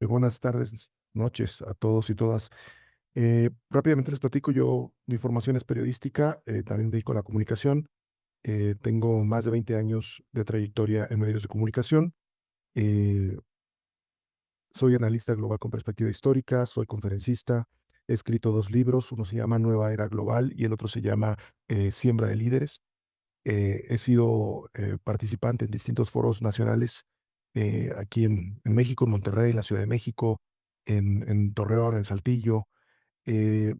Buenas tardes, noches a todos y todas. Rápidamente les platico, mi formación es periodística, también me dedico a la comunicación. Tengo más de 20 años de trayectoria en medios de comunicación. eh, Soy analista global con perspectiva histórica, soy conferencista, he escrito dos libros, uno se llama Nueva Era Global y el otro se llama Siembra de Líderes. He sido participante en distintos foros nacionales aquí en México, en Monterrey, en la Ciudad de México, en Torreón, en Saltillo. eh,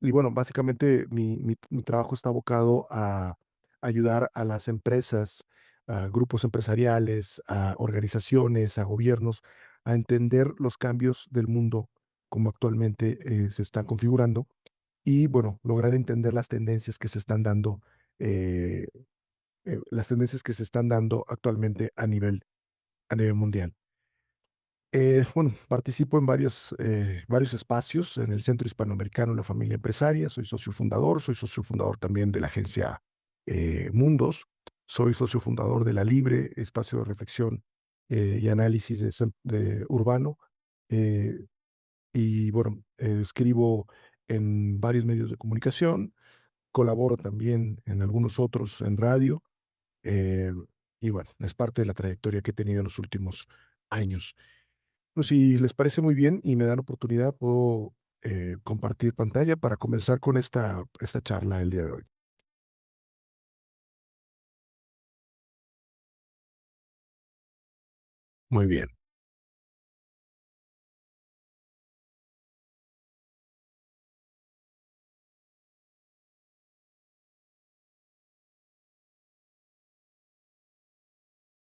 y bueno, básicamente mi trabajo está abocado a ayudar a las empresas, a grupos empresariales, a organizaciones, a gobiernos, a entender los cambios del mundo como actualmente se están configurando y bueno, lograr entender eh, las tendencias que se están dando actualmente a nivel mundial. Bueno, participo en varios espacios en el Centro Hispanoamericano La Familia Empresaria. Soy socio fundador también de la agencia Mundos, soy socio fundador de La Libre, espacio de reflexión y análisis de urbano. eh, y bueno, escribo en varios medios de comunicación, colaboro también en algunos otros en radio. eh, y bueno, es parte de la trayectoria que he tenido en los últimos años. Pues si les parece muy bien y me dan oportunidad, puedo compartir pantalla para comenzar con esta charla el día de hoy. Muy bien.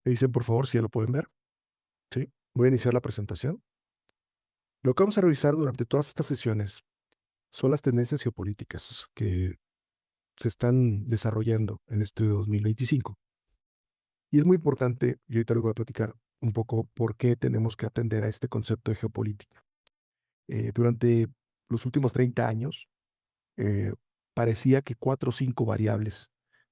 Me dicen, por favor, si ya lo pueden ver. Sí. Voy a iniciar la presentación. Lo que vamos a revisar durante todas estas sesiones son las tendencias geopolíticas que se están desarrollando en este 2025. Y es muy importante, y ahorita les voy a platicar un poco por qué tenemos que atender a este concepto de geopolítica. Durante los últimos 30 años, eh, parecía que cuatro o cinco variables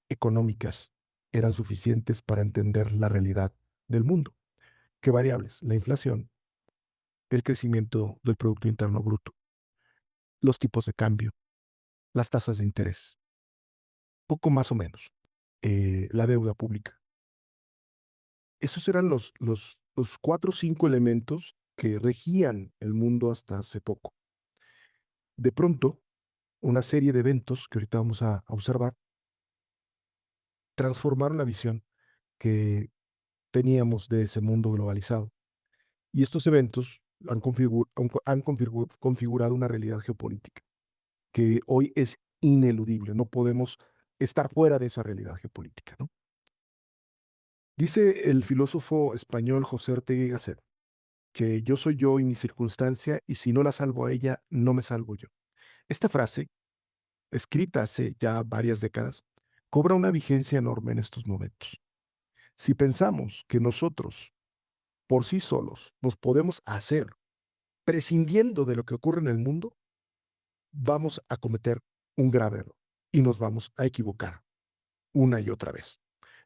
económicas eran suficientes para entender la realidad del mundo. ¿Qué variables? La inflación, el crecimiento del Producto Interno Bruto, los tipos de cambio, las tasas de interés, poco más o menos, la deuda pública. Esos eran los cuatro o cinco elementos que regían el mundo hasta hace poco. De pronto, una serie de eventos que ahorita vamos a observar transformaron la visión que teníamos de ese mundo globalizado. Y estos eventos han configurado una realidad geopolítica que hoy es ineludible. No podemos estar fuera de esa realidad geopolítica, ¿no? Dice el filósofo español José Ortega y Gasset que yo soy yo y mi circunstancia, y si no la salvo a ella, no me salvo yo. Esta frase, escrita hace ya varias décadas, cobra una vigencia enorme en estos momentos. Si pensamos que nosotros, por sí solos, nos podemos hacer prescindiendo de lo que ocurre en el mundo, vamos a cometer un grave error y nos vamos a equivocar una y otra vez.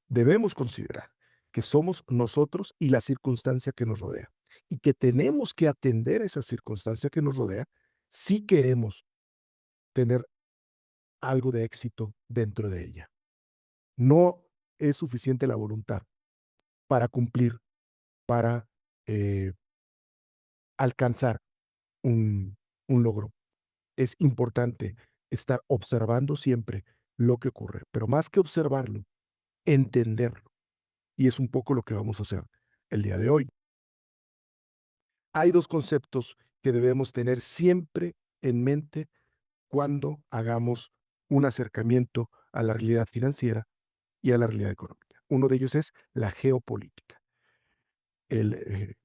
Debemos considerar que somos nosotros y la circunstancia que nos rodea y que tenemos que atender a esa circunstancia que nos rodea si queremos tener algo de éxito dentro de ella. No es suficiente la voluntad para cumplir, para eh, alcanzar un, un logro. Es importante estar observando siempre lo que ocurre, pero más que observarlo, entenderlo. Y es un poco lo que vamos a hacer el día de hoy. Hay dos conceptos que debemos tener siempre en mente cuando hagamos un acercamiento a la realidad financiera y a la realidad económica. Uno de ellos es la geopolítica. El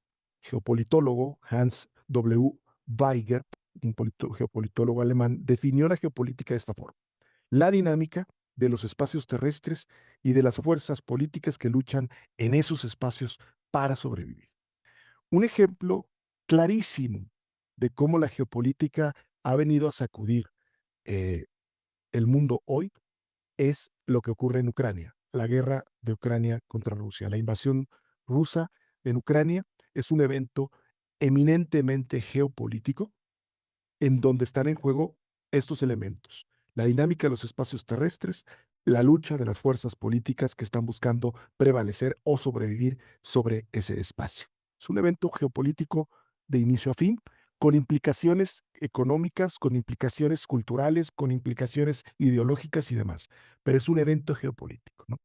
geopolitólogo Hans W. Weiger, un geopolitólogo alemán, definió la geopolítica de esta forma: la dinámica de los espacios terrestres y de las fuerzas políticas que luchan en esos espacios para sobrevivir. Un ejemplo clarísimo de cómo la geopolítica ha venido a sacudir eh, el mundo hoy es lo que ocurre en Ucrania, la guerra de Ucrania contra Rusia. La invasión rusa en Ucrania es un evento eminentemente geopolítico en donde están en juego estos elementos: la dinámica de los espacios terrestres, la lucha de las fuerzas políticas que están buscando prevalecer o sobrevivir sobre ese espacio. Es un evento geopolítico de inicio a fin, con implicaciones económicas, con implicaciones culturales, con implicaciones ideológicas y demás, pero es un evento geopolítico, ¿no?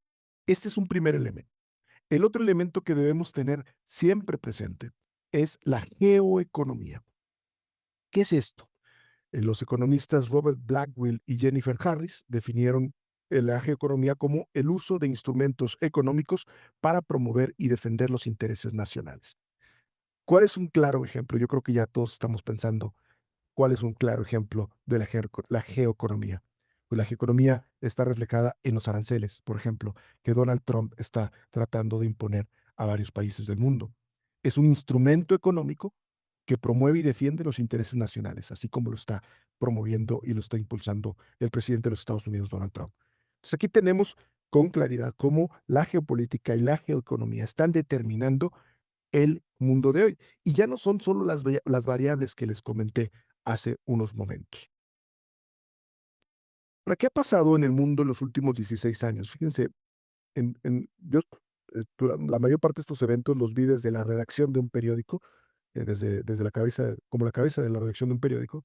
Este es un primer elemento. El otro elemento que debemos tener siempre presente es la geoeconomía. ¿Qué es esto? Los economistas Robert Blackwell y Jennifer Harris definieron la geoeconomía como el uso de instrumentos económicos para promover y defender los intereses nacionales. ¿Cuál es un claro ejemplo? Yo creo que ya todos estamos pensando cuál es un claro ejemplo de la geoeconomía. Pues la geoeconomía está reflejada en los aranceles, por ejemplo, que Donald Trump está tratando de imponer a varios países del mundo. Es un instrumento económico que promueve y defiende los intereses nacionales, así como lo está promoviendo y lo está impulsando el presidente de los Estados Unidos, Donald Trump. Entonces aquí tenemos con claridad cómo la geopolítica y la geoeconomía están determinando el mundo de hoy. Y ya no son solo las variables que les comenté hace unos momentos. ¿Para qué ha pasado en el mundo en los últimos 16 años? Fíjense, yo la mayor parte de estos eventos los vi desde la redacción de un periódico, desde la cabeza, como la cabeza de la redacción de un periódico,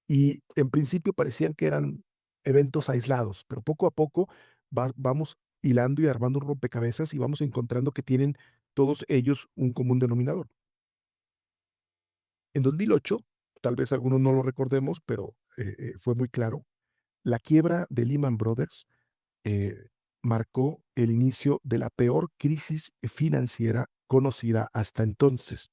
y en principio parecían que eran eventos aislados, pero poco a poco vamos hilando y armando un rompecabezas y vamos encontrando que tienen todos ellos un común denominador. En 2008, tal vez algunos no lo recordemos, pero fue muy claro, la quiebra de Lehman Brothers eh, marcó el inicio de la peor crisis financiera conocida hasta entonces.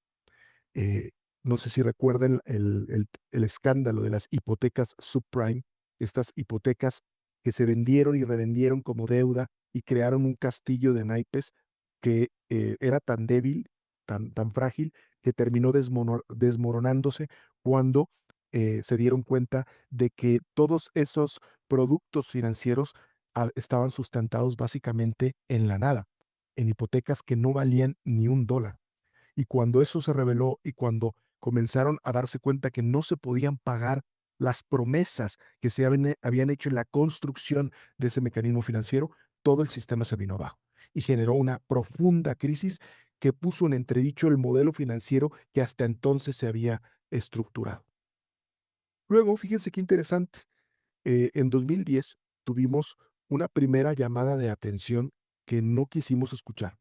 Eh, no sé si recuerdan el escándalo de las hipotecas subprime, estas hipotecas que se vendieron y revendieron como deuda y crearon un castillo de naipes que era tan débil, tan frágil, que terminó desmoronándose cuando se dieron cuenta de que todos esos productos financieros estaban sustentados básicamente en la nada, en hipotecas que no valían ni un dólar. Y cuando eso se reveló y cuando comenzaron a darse cuenta que no se podían pagar las promesas que se habían hecho en la construcción de ese mecanismo financiero, todo el sistema se vino abajo y generó una profunda crisis que puso en entredicho el modelo financiero que hasta entonces se había estructurado. Luego, fíjense qué interesante, en 2010 tuvimos una primera llamada de atención que no quisimos escuchar,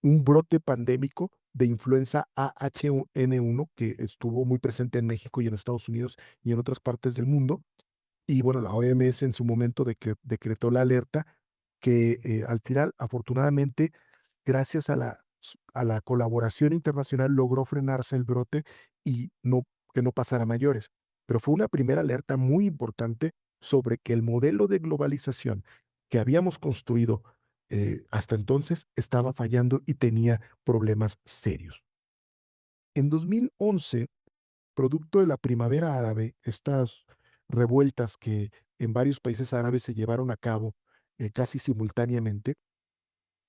un brote pandémico de influenza AH1N1 que estuvo muy presente en México y en Estados Unidos y en otras partes del mundo. Y bueno, la OMS en su momento decretó la alerta que al final, afortunadamente, gracias a la colaboración internacional, logró frenarse el brote y que no pasara a mayores. Pero fue una primera alerta muy importante sobre que el modelo de globalización que habíamos construido hasta entonces estaba fallando y tenía problemas serios. En 2011, producto de la primavera árabe, estas revueltas que en varios países árabes se llevaron a cabo casi simultáneamente,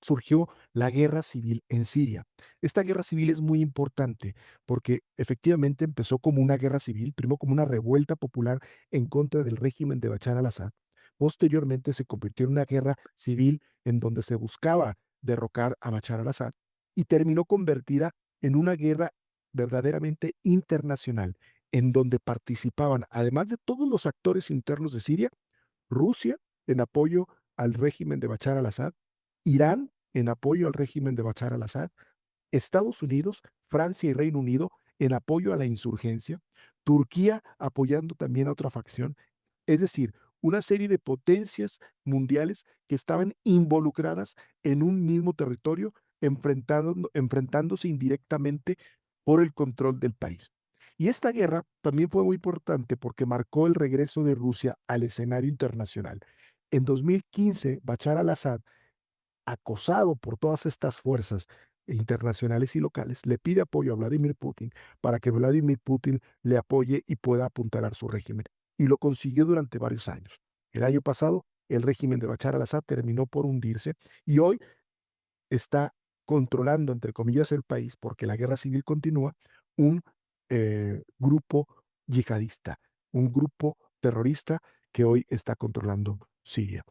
surgió la guerra civil en Siria. Esta guerra civil es muy importante porque efectivamente empezó como una guerra civil, primero como una revuelta popular en contra del régimen de Bashar al-Assad. Posteriormente se convirtió en una guerra civil en donde se buscaba derrocar a Bashar al-Assad y terminó convertida en una guerra verdaderamente internacional, en donde participaban, además de todos los actores internos de Siria, Rusia en apoyo al régimen de Bashar al-Assad, Irán en apoyo al régimen de Bashar al-Assad, Estados Unidos, Francia y Reino Unido en apoyo a la insurgencia, Turquía apoyando también a otra facción, es decir, una serie de potencias mundiales que estaban involucradas en un mismo territorio, enfrentándose indirectamente por el control del país. Y esta guerra también fue muy importante porque marcó el regreso de Rusia al escenario internacional. En 2015, Bashar al-Assad, acosado por todas estas fuerzas internacionales y locales, le pide apoyo a Vladimir Putin para que Vladimir Putin le apoye y pueda apuntalar su régimen. Y lo consiguió durante varios años. El año pasado, el régimen de Bashar al-Assad terminó por hundirse y hoy está controlando, entre comillas, el país, porque la guerra civil continúa, un grupo yihadista, un grupo terrorista que hoy está controlando Siria.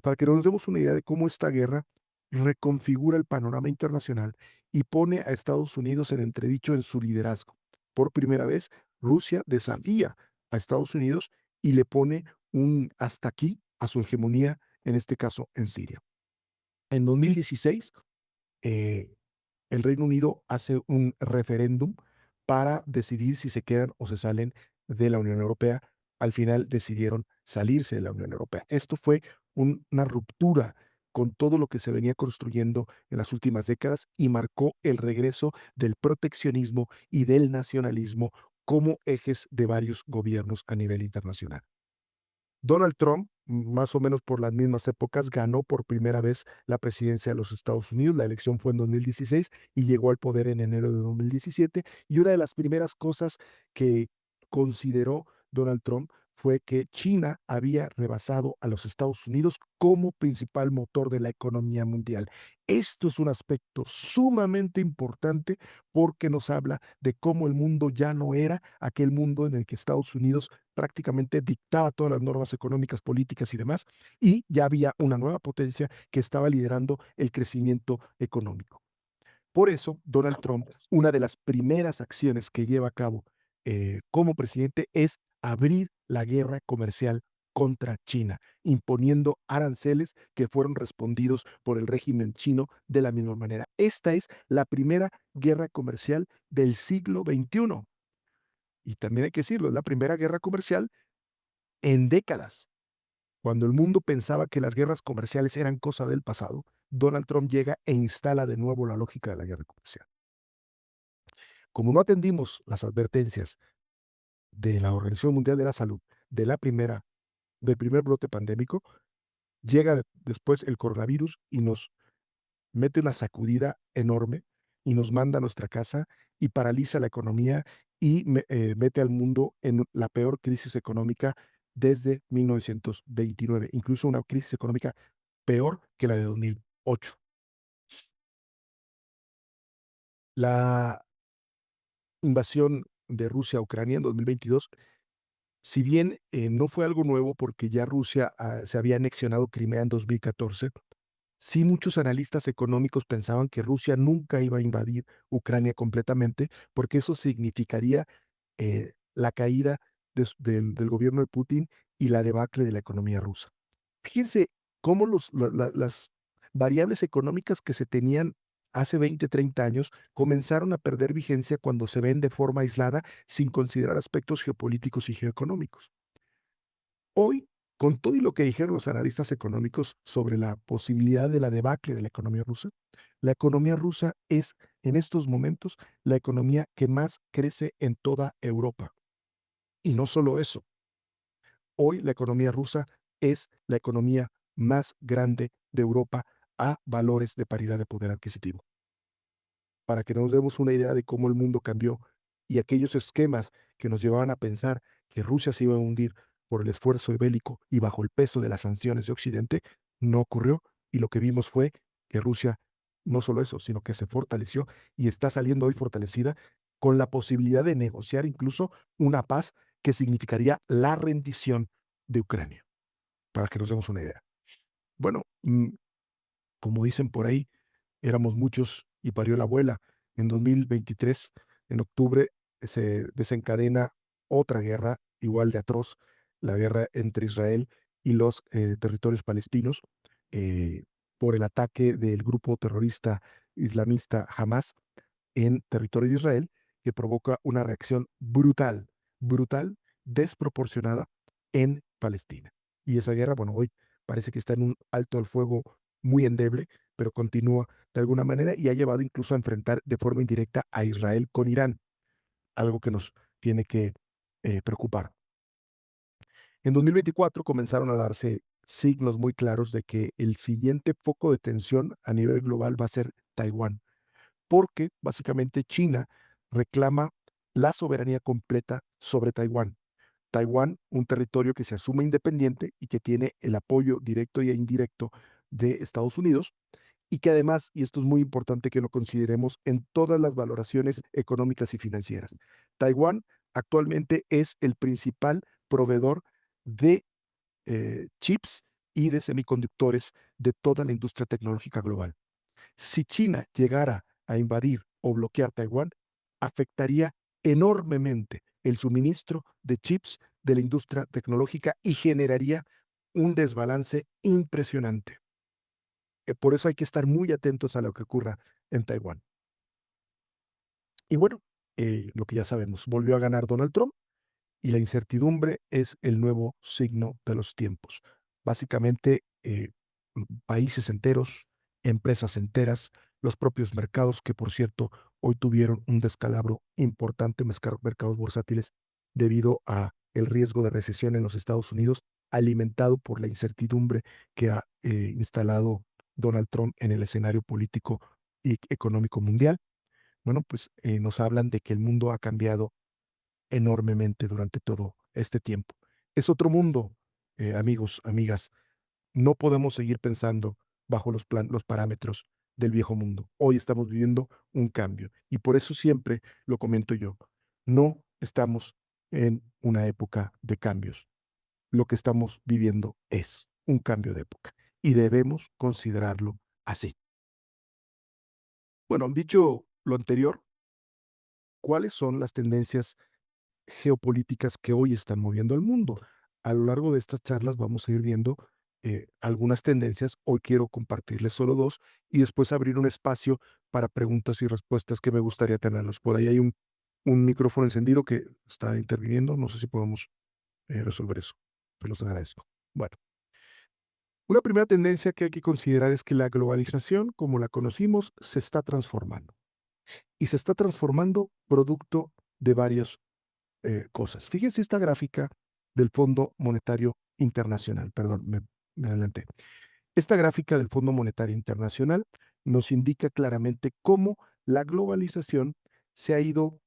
Para que nos demos una idea de cómo esta guerra reconfigura el panorama internacional y pone a Estados Unidos en entredicho en su liderazgo. Por primera vez, Rusia desafía a Estados Unidos y le pone un hasta aquí a su hegemonía, en este caso en Siria. En 2016, eh, el Reino Unido hace un referéndum para decidir si se quedan o se salen de la Unión Europea. Al final decidieron salirse de la Unión Europea. Esto fue una ruptura con todo lo que se venía construyendo en las últimas décadas y marcó el regreso del proteccionismo y del nacionalismo como ejes de varios gobiernos a nivel internacional. Donald Trump, más o menos por las mismas épocas, ganó por primera vez la presidencia de los Estados Unidos. La elección fue en 2016 y llegó al poder en enero de 2017. Y una de las primeras cosas que consideró Donald Trump fue que China había rebasado a los Estados Unidos como principal motor de la economía mundial. Esto es un aspecto sumamente importante porque nos habla de cómo el mundo ya no era aquel mundo en el que Estados Unidos prácticamente dictaba todas las normas económicas, políticas y demás, y ya había una nueva potencia que estaba liderando el crecimiento económico. Por eso, Donald Trump, una de las primeras acciones que lleva a cabo como presidente es abrir la guerra comercial contra China, imponiendo aranceles que fueron respondidos por el régimen chino de la misma manera. Esta es la primera guerra comercial del siglo XXI. Y también hay que decirlo, es la primera guerra comercial en décadas. Cuando el mundo pensaba que las guerras comerciales eran cosa del pasado, Donald Trump llega e instala de nuevo la lógica de la guerra comercial. Como no atendimos las advertencias de la Organización Mundial de la Salud de del primer brote pandémico, llega después el coronavirus y nos mete una sacudida enorme y nos manda a nuestra casa y paraliza la economía y mete al mundo en la peor crisis económica desde 1929, incluso una crisis económica peor que la de 2008. La invasión de Rusia a Ucrania en 2022, si bien no fue algo nuevo porque ya Rusia se había anexionado Crimea en 2014, sí muchos analistas económicos pensaban que Rusia nunca iba a invadir Ucrania completamente porque eso significaría la caída del gobierno de Putin y la debacle de la economía rusa. Fíjense cómo las variables económicas que se tenían hace 20, 30 años comenzaron a perder vigencia cuando se ven de forma aislada sin considerar aspectos geopolíticos y geoeconómicos. Hoy, con todo y lo que dijeron los analistas económicos sobre la posibilidad de la debacle de la economía rusa es en estos momentos la economía que más crece en toda Europa. Y no solo eso, hoy la economía rusa es la economía más grande de Europa a valores de paridad de poder adquisitivo. Para que nos demos una idea de cómo el mundo cambió y aquellos esquemas que nos llevaban a pensar que Rusia se iba a hundir por el esfuerzo bélico y bajo el peso de las sanciones de Occidente, no ocurrió y lo que vimos fue que Rusia no solo eso, sino que se fortaleció y está saliendo hoy fortalecida con la posibilidad de negociar incluso una paz que significaría la rendición de Ucrania, para que nos demos una idea. Bueno, como dicen por ahí, éramos muchos y parió la abuela. En 2023, en octubre, se desencadena otra guerra igual de atroz, la guerra entre Israel y los territorios palestinos, eh, por el ataque del grupo terrorista islamista Hamas en territorio de Israel, que provoca una reacción brutal, brutal, desproporcionada en Palestina. Y esa guerra, bueno, hoy parece que está en un alto al fuego muy endeble, pero continúa de alguna manera y ha llevado incluso a enfrentar de forma indirecta a Israel con Irán, algo que nos tiene que preocupar. En 2024 comenzaron a darse signos muy claros de que el siguiente foco de tensión a nivel global va a ser Taiwán, porque básicamente China reclama la soberanía completa sobre Taiwán. Taiwán, un territorio que se asume independiente y que tiene el apoyo directo e indirecto de Estados Unidos, y que además, y esto es muy importante que lo consideremos en todas las valoraciones económicas y financieras, Taiwán actualmente es el principal proveedor de chips y de semiconductores de toda la industria tecnológica global. Si China llegara a invadir o bloquear Taiwán, afectaría enormemente el suministro de chips de la industria tecnológica y generaría un desbalance impresionante. Por eso hay que estar muy atentos a lo que ocurra en Taiwán. Y bueno, lo que ya sabemos, volvió a ganar Donald Trump y la incertidumbre es el nuevo signo de los tiempos. Básicamente, países enteros, empresas enteras, los propios mercados, que por cierto, hoy tuvieron un descalabro importante, mercados bursátiles, debido a el riesgo de recesión en los Estados Unidos, alimentado por la incertidumbre que ha instalado Donald Trump en el escenario político y económico mundial. Bueno, pues nos hablan de que el mundo ha cambiado enormemente durante todo este tiempo. Es otro mundo, amigos, amigas. No podemos seguir pensando bajo los parámetros del viejo mundo. Hoy estamos viviendo un cambio y por eso siempre lo comento yo. No estamos en una época de cambios. Lo que estamos viviendo es un cambio de época y debemos considerarlo así. Bueno, dicho lo anterior, ¿cuáles son las tendencias geopolíticas que hoy están moviendo al mundo? A lo largo de estas charlas vamos a ir viendo algunas tendencias. Hoy quiero compartirles solo dos y después abrir un espacio para preguntas y respuestas que me gustaría tenerlos. Por ahí hay un micrófono encendido que está interviniendo. No sé si podemos resolver eso. Se los agradezco. Bueno, una primera tendencia que hay que considerar es que la globalización, como la conocimos, se está transformando. Y se está transformando producto de varios cosas. Fíjense esta gráfica del Fondo Monetario Internacional, perdón, me adelanté. Esta gráfica del Fondo Monetario Internacional nos indica claramente cómo la globalización se ha ido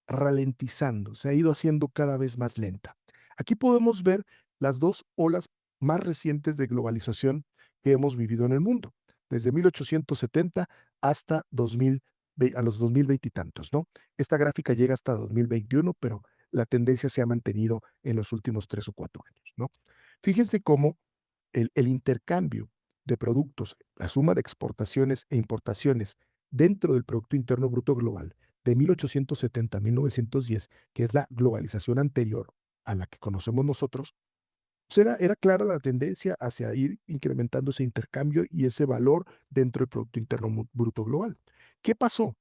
ralentizando, se ha ido haciendo cada vez más lenta. Aquí podemos ver las dos olas más recientes de globalización que hemos vivido en el mundo, desde 1870 hasta 2000, a los 2020 y tantos, ¿no? Esta gráfica llega hasta 2021, pero la tendencia se ha mantenido en los últimos 3 o 4 años, ¿no? Fíjense cómo el intercambio de productos, la suma de exportaciones e importaciones dentro del Producto Interno Bruto Global de 1870 a 1910, que es la globalización anterior a la que conocemos nosotros, pues era clara la tendencia hacia ir incrementando ese intercambio y ese valor dentro del Producto Interno Bruto Global. ¿Qué pasó?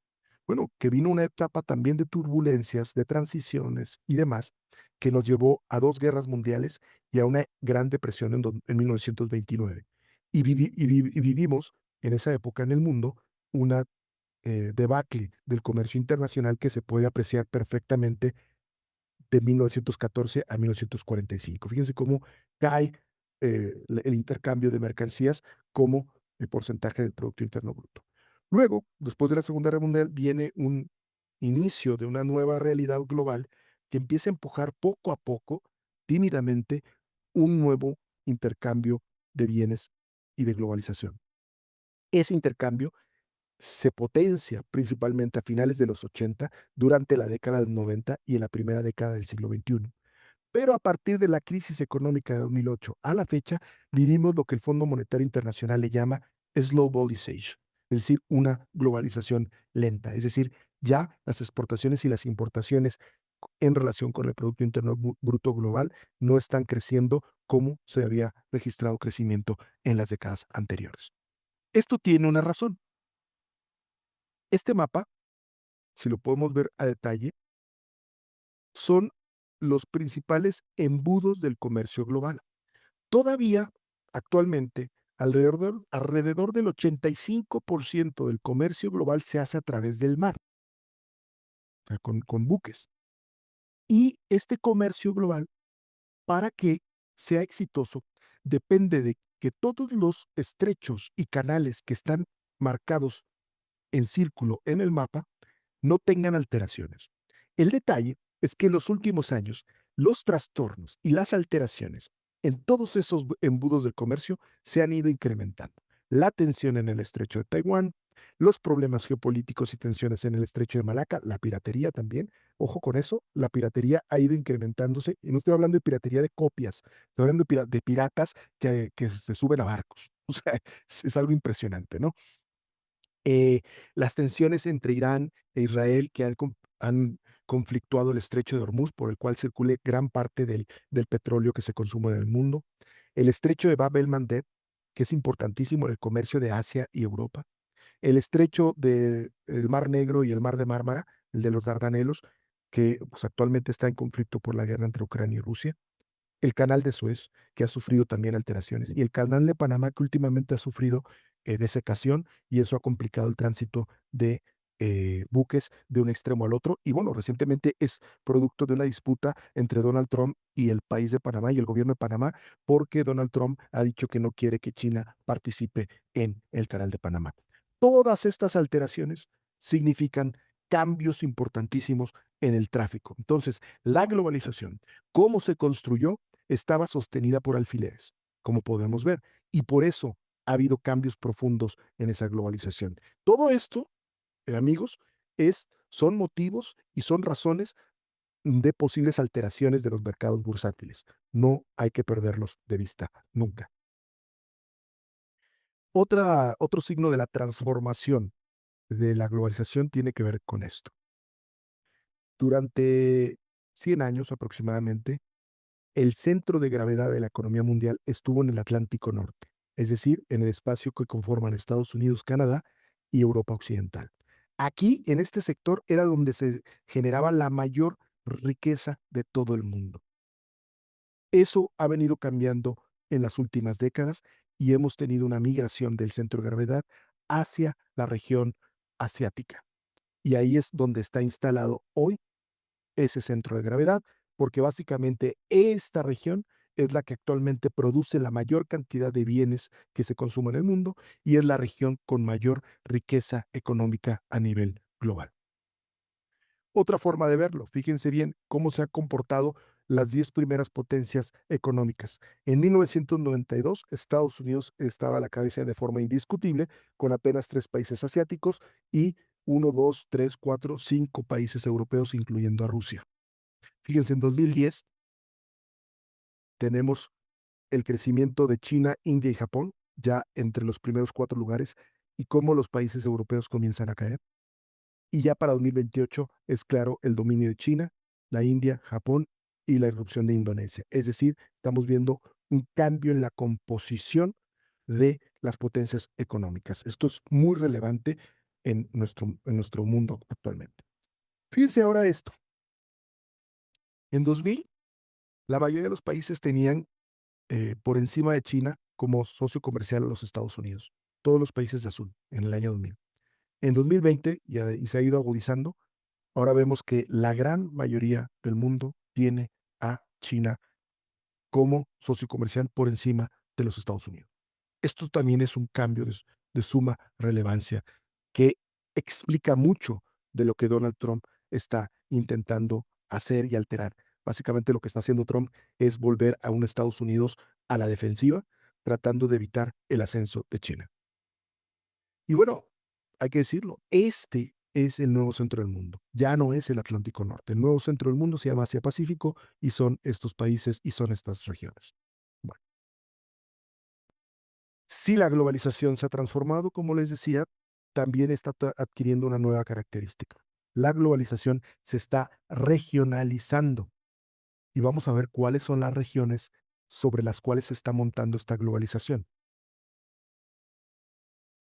Bueno, que vino una etapa también de turbulencias, de transiciones y demás, que nos llevó a 2 guerras mundiales y a una gran depresión en 1929. Y vivimos en esa época en el mundo una debacle del comercio internacional que se puede apreciar perfectamente de 1914 a 1945. Fíjense cómo cae el intercambio de mercancías como el porcentaje del Producto Interno Bruto. Luego, después de la Segunda Guerra Mundial, viene un inicio de una nueva realidad global que empieza a empujar poco a poco, tímidamente, un nuevo intercambio de bienes y de globalización. Ese intercambio se potencia principalmente a finales de los 80, durante la década del 90 y en la primera década del siglo XXI. Pero a partir de la crisis económica de 2008 a la fecha, vivimos lo que el Fondo Monetario Internacional le llama slow globalization, es decir, una globalización lenta. Es decir, ya las exportaciones y las importaciones en relación con el Producto Interno Bruto Global no están creciendo como se había registrado crecimiento en las décadas anteriores. Esto tiene una razón. Este mapa, si lo podemos ver a detalle, son los principales embudos del comercio global. Todavía, actualmente, alrededor del 85% del comercio global se hace a través del mar, o sea, con buques. Y este comercio global, para que sea exitoso, depende de que todos los estrechos y canales que están marcados en círculo en el mapa no tengan alteraciones. El detalle es que en los últimos años, los trastornos y las alteraciones en todos esos embudos del comercio se han ido incrementando. la tensión en el estrecho de Taiwán, los problemas geopolíticos y tensiones en el estrecho de Malaca, la piratería también. Ojo con eso, la piratería ha ido incrementándose, y no estoy hablando de piratería de copias, estoy hablando de piratas que se suben a barcos. O sea, es algo impresionante, ¿no? Las tensiones entre Irán e Israel que han conflictuado el estrecho de Hormuz, por el cual circule gran parte del petróleo que se consume en el mundo. El estrecho de Bab el-Mandeb, que es importantísimo en el comercio de Asia y Europa. El estrecho del Mar Negro y el Mar de Mármara, el de los Dardanelos, que pues, actualmente está en conflicto por la guerra entre Ucrania y Rusia. El canal de Suez, que ha sufrido también alteraciones, y el canal de Panamá, que últimamente ha sufrido desecación, y eso ha complicado el tránsito de buques de un extremo al otro. Y bueno, recientemente es producto de una disputa entre Donald Trump y el país de Panamá y el gobierno de Panamá, porque Donald Trump ha dicho que no quiere que China participe en el canal de Panamá. Todas estas alteraciones significan cambios importantísimos en el tráfico. Entonces, la globalización, ¿cómo se construyó? Estaba sostenida por alfileres, como podemos ver, y por eso ha habido cambios profundos en esa globalización. Todo esto, amigos, son motivos y son razones de posibles alteraciones de los mercados bursátiles. No hay que perderlos de vista nunca. Otro signo de la transformación de la globalización tiene que ver con esto. Durante 100 años aproximadamente, el centro de gravedad de la economía mundial estuvo en el Atlántico Norte, es decir, en el espacio que conforman Estados Unidos, Canadá y Europa Occidental. Aquí, en este sector, era donde se generaba la mayor riqueza de todo el mundo. Eso ha venido cambiando en las últimas décadas y hemos tenido una migración del centro de gravedad hacia la región asiática. Y ahí es donde está instalado hoy ese centro de gravedad, porque básicamente esta región es la que actualmente produce la mayor cantidad de bienes que se consumen en el mundo y es la región con mayor riqueza económica a nivel global. Otra forma de verlo, fíjense bien cómo se han comportado las 10 primeras potencias económicas. En 1992, Estados Unidos estaba a la cabeza de forma indiscutible, con apenas 3 países asiáticos y 5 países europeos, incluyendo a Rusia. Fíjense, en 2010 tenemos el crecimiento de China, India y Japón, ya entre los primeros 4 lugares, y cómo los países europeos comienzan a caer. Y ya para 2028 es claro el dominio de China, la India, Japón y la irrupción de Indonesia. Es decir, estamos viendo un cambio en la composición de las potencias económicas. Esto es muy relevante en nuestro mundo actualmente. Fíjense ahora esto. En 2000, la mayoría de los países tenían por encima de China como socio comercial a los Estados Unidos. Todos los países de azul en el año 2000. En 2020, y se ha ido agudizando, ahora vemos que la gran mayoría del mundo tiene a China como socio comercial por encima de los Estados Unidos. Esto también es un cambio de suma relevancia que explica mucho de lo que Donald Trump está intentando hacer y alterar. Básicamente lo que está haciendo Trump es volver a un Estados Unidos a la defensiva, tratando de evitar el ascenso de China. Y bueno, hay que decirlo, este es el nuevo centro del mundo. Ya no es el Atlántico Norte. El nuevo centro del mundo se llama Asia Pacífico y son estos países y son estas regiones. Bueno, si la globalización se ha transformado, como les decía, también está adquiriendo una nueva característica. La globalización se está regionalizando y vamos a ver cuáles son las regiones sobre las cuales se está montando esta globalización.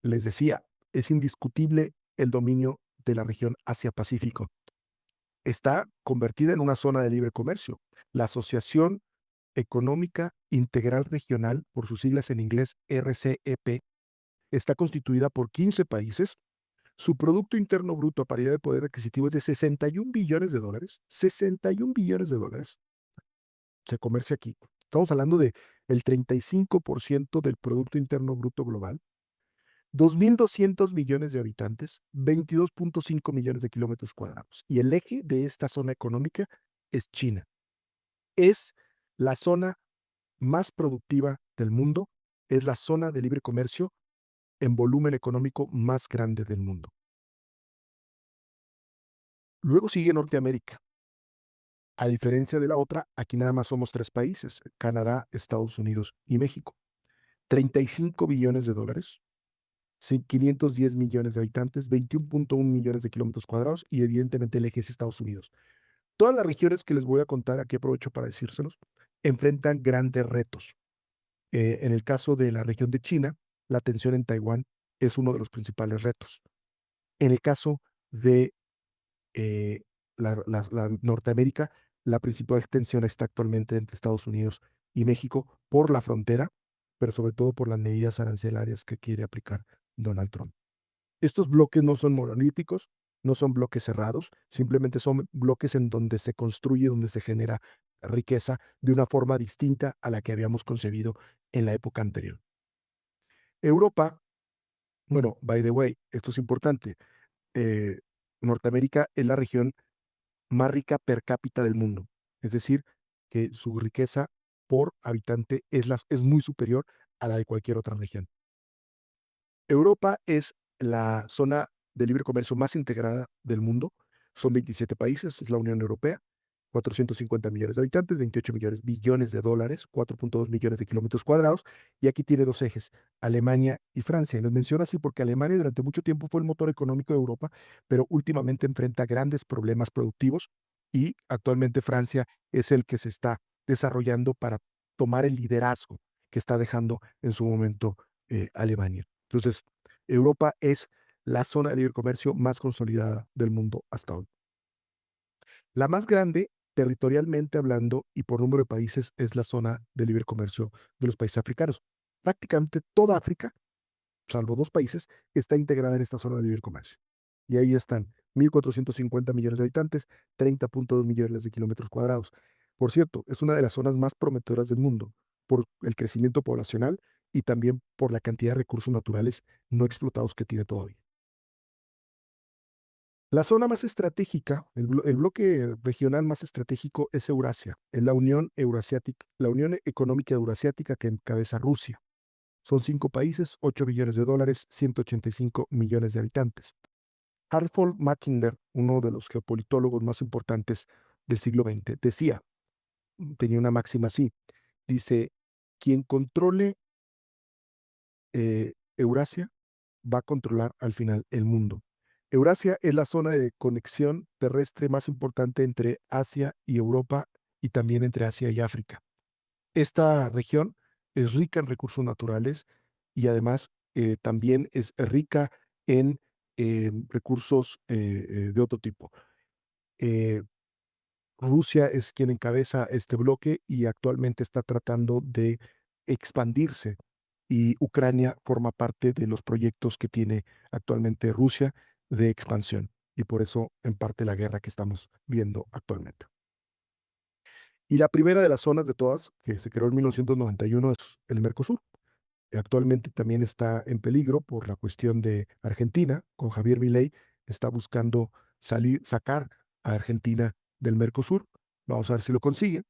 Les decía, es indiscutible el dominio de la región Asia-Pacífico. Está convertida en una zona de libre comercio. La Asociación Económica Integral Regional, por sus siglas en inglés RCEP, está constituida por 15 países. Su Producto Interno Bruto a paridad de poder adquisitivo es de 61 billones de dólares. 61 billones de dólares se comercia aquí. Estamos hablando de el 35% del Producto Interno Bruto global. 2.200 millones de habitantes, 22.5 millones de kilómetros cuadrados. Y el eje de esta zona económica es China. Es la zona más productiva del mundo, es la zona de libre comercio en volumen económico más grande del mundo. Luego sigue Norteamérica. A diferencia de la otra, aquí nada más somos tres países, Canadá, Estados Unidos y México. 35 billones de dólares, 510 millones de habitantes, 21.1 millones de kilómetros cuadrados y evidentemente el eje es Estados Unidos. Todas las regiones que les voy a contar, aquí aprovecho para decírselos, enfrentan grandes retos. En el caso de la región de China, la tensión en Taiwán es uno de los principales retos. En el caso de eh, la Norteamérica, la principal tensión está actualmente entre Estados Unidos y México por la frontera, pero sobre todo por las medidas arancelarias que quiere aplicar Donald Trump. Estos bloques no son monolíticos, no son bloques cerrados, simplemente son bloques en donde se construye, donde se genera riqueza de una forma distinta a la que habíamos concebido en la época anterior. Europa, bueno, by the way, esto es importante, eh, Norteamérica es la región más rica per cápita del mundo, es decir, que su riqueza por habitante es muy superior a la de cualquier otra región. Europa es la zona de libre comercio más integrada del mundo. Son 27 países, es la Unión Europea, 450 millones de habitantes, 28 millones, billones de dólares, 4.2 millones de kilómetros cuadrados. Y aquí tiene dos ejes, Alemania y Francia. Y los menciono así porque Alemania durante mucho tiempo fue el motor económico de Europa, pero últimamente enfrenta grandes problemas productivos y actualmente Francia es el que se está desarrollando para tomar el liderazgo que está dejando en su momento Alemania. Entonces, Europa es la zona de libre comercio más consolidada del mundo hasta hoy. La más grande, territorialmente hablando y por número de países, es la zona de libre comercio de los países africanos. Prácticamente toda África, salvo dos países, está integrada en esta zona de libre comercio. Y ahí están 1.450 millones de habitantes, 30.2 millones de kilómetros cuadrados. Por cierto, es una de las zonas más prometedoras del mundo por el crecimiento poblacional y también por la cantidad de recursos naturales no explotados que tiene todavía. La zona más estratégica, el bloque regional más estratégico es Eurasia, es la Unión Eurasiática, la Unión Económica Eurasiática que encabeza Rusia. Son 5 países, 8 billones de dólares, 185 millones de habitantes. Hartford Mackinder, uno de los geopolitólogos más importantes del siglo XX, decía, tenía una máxima así, dice, quien controle Eurasia va a controlar al final el mundo. Eurasia es la zona de conexión terrestre más importante entre Asia y Europa y también entre Asia y África. Esta región es rica en recursos naturales y además también es rica en recursos de otro tipo. Eh, Rusia es quien encabeza este bloque y actualmente está tratando de expandirse y Ucrania forma parte de los proyectos que tiene actualmente Rusia de expansión y por eso en parte la guerra que estamos viendo actualmente. Y la primera de las zonas de todas, que se creó en 1991, es el Mercosur. Actualmente también está en peligro por la cuestión de Argentina, con Javier Milei, está buscando sacar a Argentina del Mercosur. Vamos a ver si lo consigue.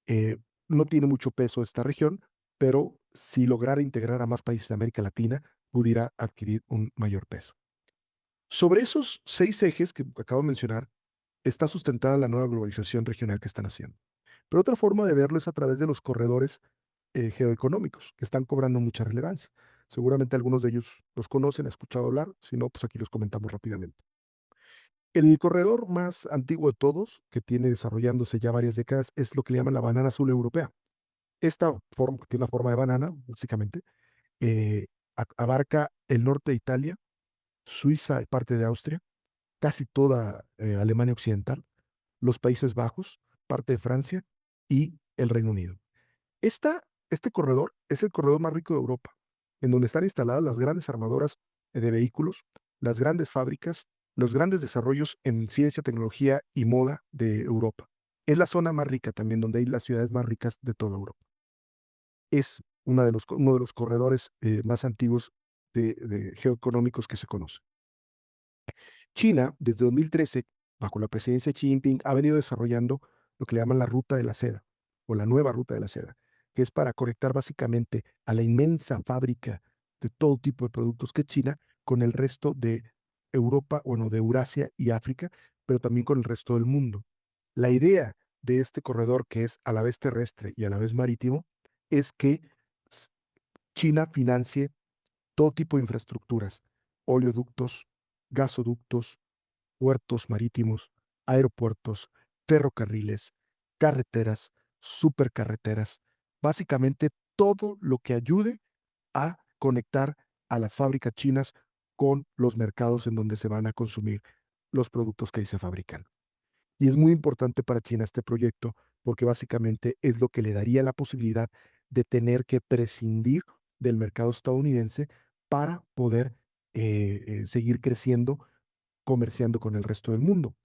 Eh, no tiene mucho peso esta región, pero si lograra integrar a más países de América Latina, pudiera adquirir un mayor peso. Sobre esos 6 ejes que acabo de mencionar, está sustentada la nueva globalización regional que están haciendo. Pero otra forma de verlo es a través de los corredores geoeconómicos, que están cobrando mucha relevancia. Seguramente algunos de ellos los conocen, han escuchado hablar, si no, pues aquí los comentamos rápidamente. El corredor más antiguo de todos, que tiene desarrollándose ya varias décadas, es lo que le llaman la banana azul europea. Esta forma, que tiene una forma de banana, básicamente, abarca el norte de Italia, Suiza y parte de Austria, casi toda Alemania Occidental, los Países Bajos, parte de Francia y el Reino Unido. Este corredor es el corredor más rico de Europa, en donde están instaladas las grandes armadoras de vehículos, las grandes fábricas, los grandes desarrollos en ciencia, tecnología y moda de Europa. Es la zona más rica también, donde hay las ciudades más ricas de toda Europa. Es uno de los corredores más antiguos geoeconómicos que se conoce. China, desde 2013, bajo la presidencia de Xi Jinping, ha venido desarrollando lo que le llaman la ruta de la seda o la nueva ruta de la seda, que es para conectar básicamente a la inmensa fábrica de todo tipo de productos que China con el resto de Europa, bueno, de Eurasia y África, pero también con el resto del mundo. La idea de este corredor, que es a la vez terrestre y a la vez marítimo, es que s- China financie todo tipo de infraestructuras, oleoductos, gasoductos, puertos marítimos, aeropuertos, ferrocarriles, carreteras, supercarreteras, básicamente todo lo que ayude a conectar a las fábricas chinas con los mercados en donde se van a consumir los productos que ahí se fabrican. Y es muy importante para China este proyecto porque básicamente es lo que le daría la posibilidad de tener que prescindir del mercado estadounidense para poder seguir creciendo, comerciando con el resto del mundo.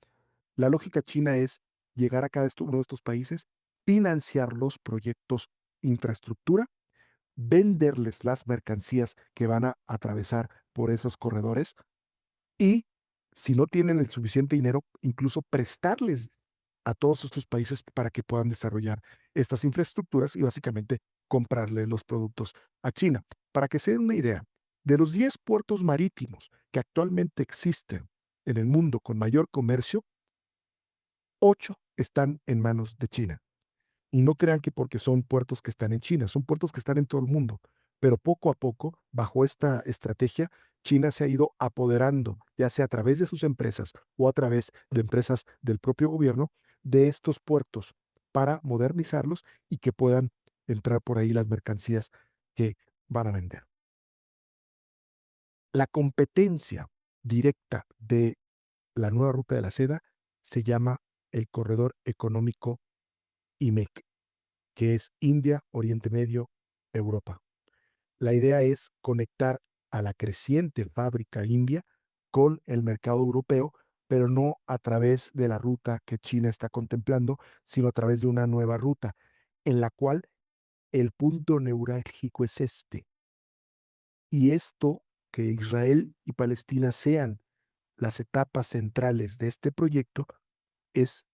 La lógica china es llegar a cada uno de estos países, financiar los proyectos infraestructura, venderles las mercancías que van a atravesar por esos corredores y, si no tienen el suficiente dinero, incluso prestarles a todos estos países para que puedan desarrollar estas infraestructuras y básicamente comprarles los productos a China. Para que se den una idea, de los 10 puertos marítimos que actualmente existen en el mundo con mayor comercio, 8 están en manos de China. Y no crean que porque son puertos que están en China, son puertos que están en todo el mundo. Pero poco a poco, bajo esta estrategia, China se ha ido apoderando, ya sea a través de sus empresas o a través de empresas del propio gobierno, de estos puertos para modernizarlos y que puedan entrar por ahí las mercancías que van a vender. La competencia directa de la nueva ruta de la seda se llama el Corredor Económico IMEC, que es India, Oriente Medio, Europa. La idea es conectar a la creciente fábrica india con el mercado europeo, pero no a través de la ruta que China está contemplando, sino a través de una nueva ruta, en la cual el punto neurálgico es este. Y esto, que Israel y Palestina sean las etapas centrales de este proyecto,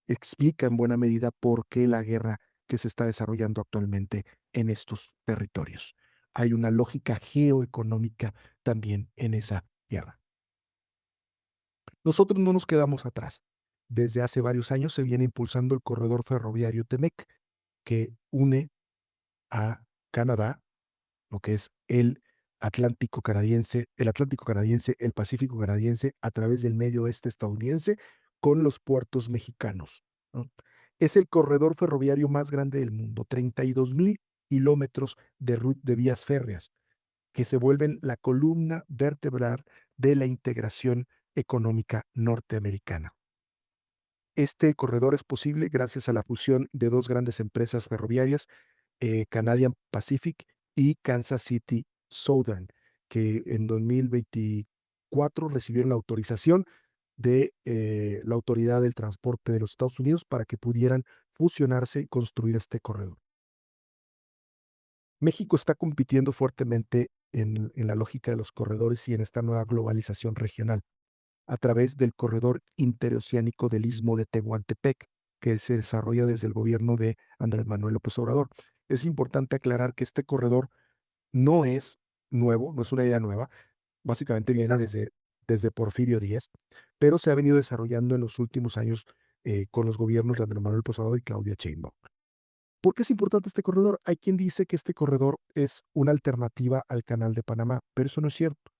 explica en buena medida por qué la guerra que se está desarrollando actualmente en estos territorios. Hay una lógica geoeconómica también en esa guerra. Nosotros no nos quedamos atrás. Desde hace varios años se viene impulsando el corredor ferroviario TEMEC, que une a Canadá, lo que es Atlántico canadiense, el Pacífico canadiense, a través del medio oeste estadounidense, con los puertos mexicanos, ¿no? Es el corredor ferroviario más grande del mundo, 32,000 kilómetros de vías férreas, que se vuelven la columna vertebral de la integración económica norteamericana. Este corredor es posible gracias a la fusión de dos grandes empresas ferroviarias, Canadian Pacific y Kansas City Southern, que en 2024 recibieron la autorización de la Autoridad del Transporte de los Estados Unidos para que pudieran fusionarse y construir este corredor. México está compitiendo fuertemente en la lógica de los corredores y en esta nueva globalización regional a través del corredor interoceánico del Istmo de Tehuantepec, que se desarrolla desde el gobierno de Andrés Manuel López Obrador. Es importante aclarar que este corredor no es nuevo, no es una idea nueva, básicamente viene desde Porfirio Díaz, pero se ha venido desarrollando en los últimos años con los gobiernos de Andrés Manuel López Obrador y Claudia Sheinbaum. ¿Por qué es importante este corredor? Hay quien dice que este corredor es una alternativa al Canal de Panamá, pero eso no es cierto.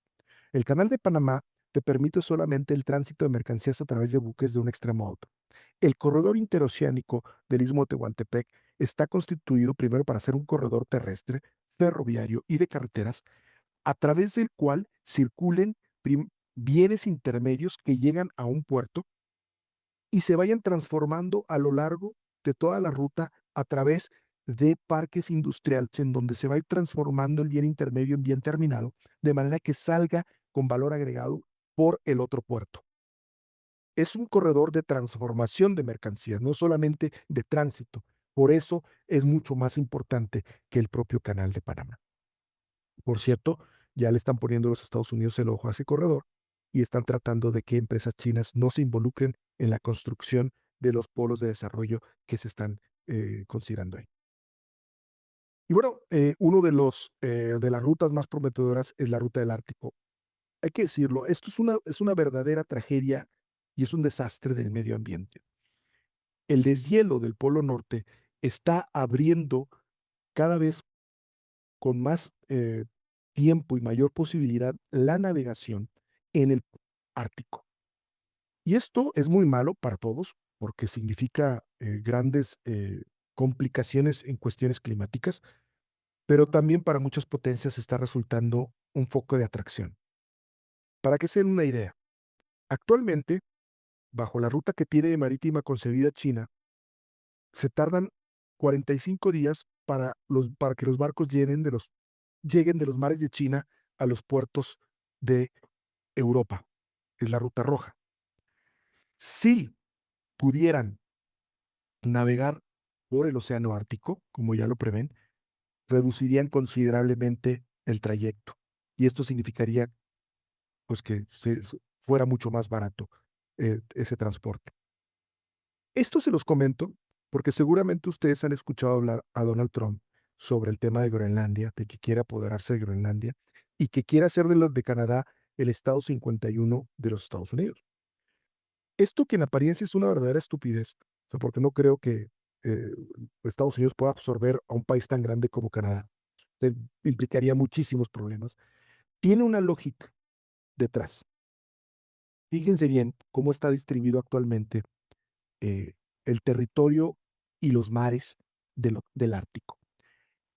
El Canal de Panamá te permite solamente el tránsito de mercancías a través de buques de un extremo a otro. El corredor interoceánico del Istmo de Tehuantepec está constituido primero para ser un corredor terrestre, ferroviario y de carreteras, a través del cual circulen bienes intermedios que llegan a un puerto y se vayan transformando a lo largo de toda la ruta a través de parques industriales en donde se va a ir transformando el bien intermedio en bien terminado, de manera que salga con valor agregado por el otro puerto. Es un corredor de transformación de mercancías, no solamente de tránsito. Por eso es mucho más importante que el propio Canal de Panamá. Por cierto, ya le están poniendo los Estados Unidos el ojo a ese corredor y están tratando de que empresas chinas no se involucren en la construcción de los polos de desarrollo que se están considerando ahí. Y bueno, uno de las rutas más prometedoras es la ruta del Ártico. Hay que decirlo, esto es una verdadera tragedia y es un desastre del medio ambiente. El deshielo del Polo Norte está abriendo cada vez con más tiempo y mayor posibilidad la navegación en el Ártico. Y esto es muy malo para todos porque significa grandes complicaciones en cuestiones climáticas, pero también para muchas potencias está resultando un foco de atracción. Para que se den una idea, actualmente, bajo la ruta que tiene marítima concebida China, se tardan 45 días para que los barcos lleguen de los mares de China a los puertos de Europa. Es la ruta roja. Si pudieran navegar por el océano Ártico, como ya lo prevén, reducirían considerablemente el trayecto. Y esto significaría pues que fuera mucho más barato ese transporte. Esto se los comento porque seguramente ustedes han escuchado hablar a Donald Trump sobre el tema de Groenlandia, de que quiere apoderarse de Groenlandia y que quiere hacer de los de Canadá el estado 51 de los Estados Unidos. Esto que en apariencia es una verdadera estupidez, o sea, porque no creo que eh, Estados Unidos pueda absorber a un país tan grande como Canadá. Eh, Implicaría muchísimos problemas. Tiene una lógica detrás. Fíjense bien cómo está distribuido actualmente eh, el territorio y los mares del Ártico.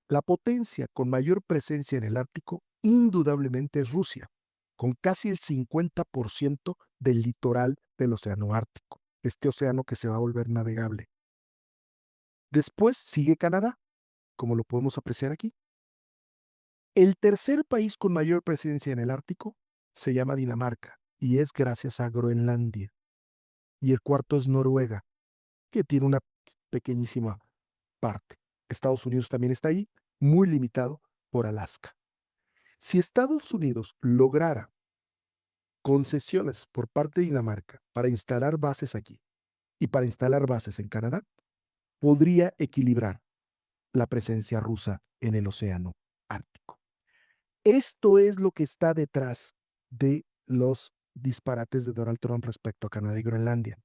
La potencia con mayor presencia en el Ártico indudablemente es Rusia, con casi el 50% del litoral del océano Ártico, este océano que se va a volver navegable. Después sigue Canadá, como lo podemos apreciar aquí. El tercer país con mayor presencia en el Ártico se llama Dinamarca y es gracias a Groenlandia. Y el cuarto es Noruega, que tiene una pequeñísima parte. Estados Unidos también está ahí, muy limitado por Alaska. Si Estados Unidos lograra concesiones por parte de Dinamarca para instalar bases aquí y para instalar bases en Canadá, podría equilibrar la presencia rusa en el océano Ártico. Esto es lo que está detrás de los disparates de Donald Trump respecto a Canadá y Groenlandia.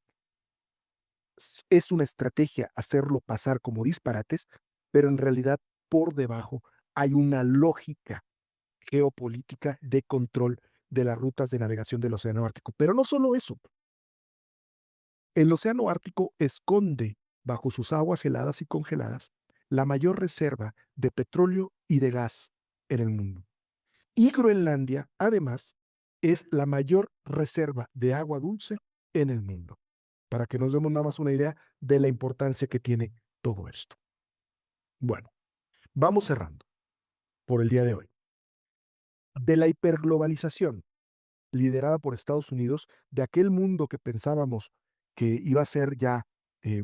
Es una estrategia hacerlo pasar como disparates, pero en realidad por debajo hay una lógica geopolítica de control de las rutas de navegación del Océano Ártico. Pero no solo eso, el Océano Ártico esconde bajo sus aguas heladas y congeladas la mayor reserva de petróleo y de gas en el mundo. Y Groenlandia, además, es la mayor reserva de agua dulce en el mundo, para que nos demos nada más una idea de la importancia que tiene todo esto. Bueno, vamos cerrando por el día de hoy. De la hiperglobalización liderada por Estados Unidos, de aquel mundo que pensábamos que iba a ser ya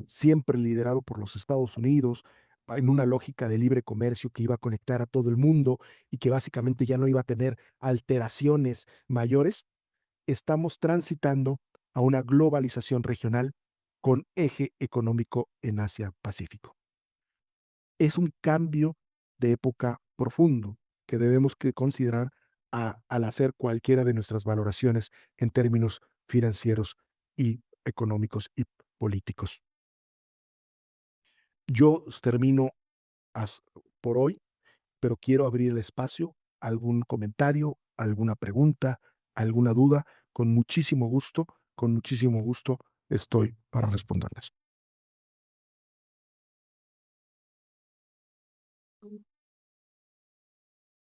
siempre liderado por los Estados Unidos, en una lógica de libre comercio que iba a conectar a todo el mundo y que básicamente ya no iba a tener alteraciones mayores, estamos transitando a una globalización regional con eje económico en Asia-Pacífico. Es un cambio de época profundo que debemos que considerar al hacer cualquiera de nuestras valoraciones en términos financieros y económicos y políticos. Yo termino as- por hoy, pero quiero abrir el espacio a algún comentario, alguna pregunta, alguna duda. Con muchísimo gusto estoy para responderles.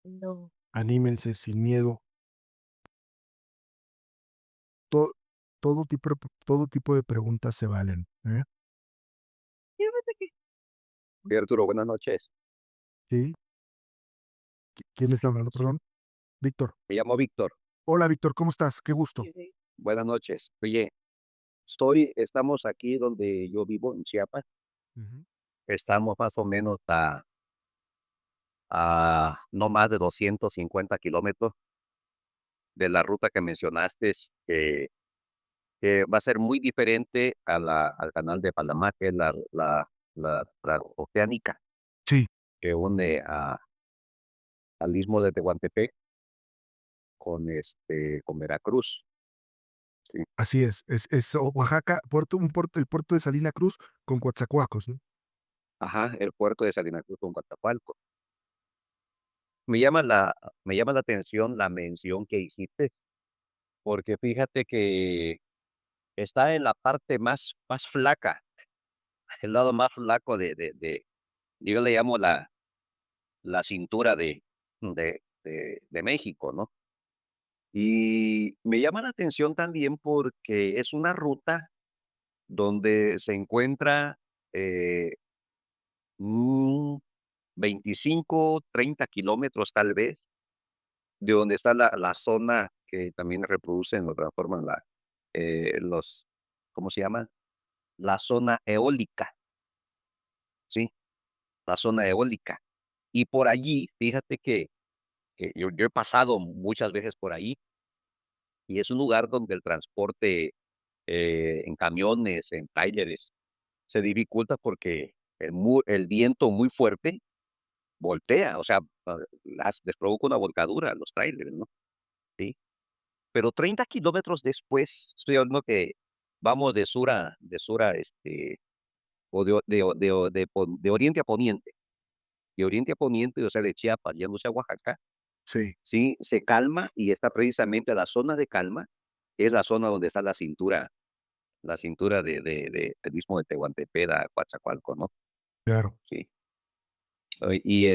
No. Anímense sin miedo. To- todo tipo de preguntas se valen. ¿Eh? Oye, Arturo, buenas noches. ¿Sí? ¿Quién está hablando? Perdón. Víctor. Me llamo Víctor. Hola, Víctor, ¿cómo estás? Qué gusto. Buenas noches. Oye, estamos aquí donde yo vivo, en Chiapas. Ujú. Estamos más o menos a no más de 250 kilómetros de la ruta que mencionaste, que va a ser muy diferente al canal de Panamá, que es la oceánica. Sí. que une al istmo de Tehuantepec con Veracruz. Sí. Así es Oaxaca, el puerto de Salina Cruz con Coatzacoalcos, ¿no? Ajá, el puerto de Salina Cruz con Coatzacoalcos. Me llama la, me llama la atención la mención que hiciste, porque fíjate que está en la parte más flaca, el lado más flaco yo le llamo la cintura de México, ¿no? Y me llama la atención también porque es una ruta donde se encuentra eh, mm, 25, 30 kilómetros tal vez, de donde está la zona que también reproducen o transforman los, ¿cómo se llama? La zona eólica, ¿sí? La zona eólica. Y por allí, fíjate que yo he pasado muchas veces por ahí y es un lugar donde el transporte en camiones, en tráileres, se dificulta porque el viento muy fuerte voltea, o sea, les provoca una volcadura a los tráileres, ¿no? Sí. Pero 30 kilómetros después, estoy hablando que vamos o de oriente a poniente, de oriente a poniente, o sea, de Chiapas, yéndose a Oaxaca, Sí, sí, se calma y está precisamente la zona de calma, es la zona donde está la cintura del mismo de Tehuantepec a Coatzacoalcos, ¿no? claro. Sí. Y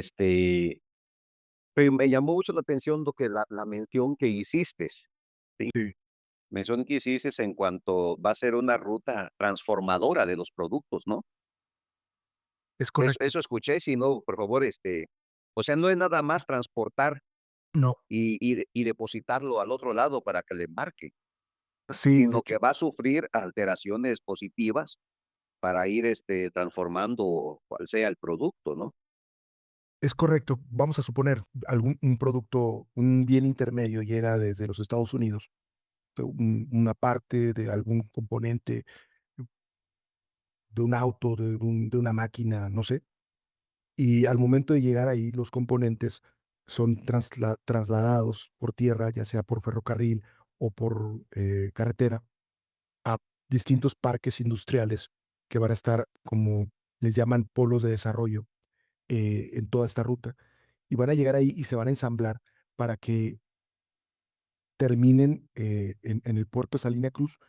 pero me llamó mucho la atención lo que la mención que hiciste, ¿sí? Sí, Mención que hiciste en cuanto va a ser una ruta transformadora de los productos, ¿no? es Eso correcto. eso escuché, si no, por favor, o sea, no es nada más transportar No, y depositarlo al otro lado para que le embarque, sí, de sino hecho, que va a sufrir alteraciones positivas para ir, transformando cual sea el producto, ¿no? es correcto. Vamos a suponer un producto, un bien intermedio llega desde los Estados Unidos, una parte de algún componente de un auto, de una máquina, no sé. Y al momento de llegar ahí, los componentes son trasladados por tierra, ya sea por ferrocarril o por carretera, a distintos parques industriales que van a estar, como les llaman, polos de desarrollo en toda esta ruta. Y van a llegar ahí y se van a ensamblar para que terminen en el puerto de Salina Cruz,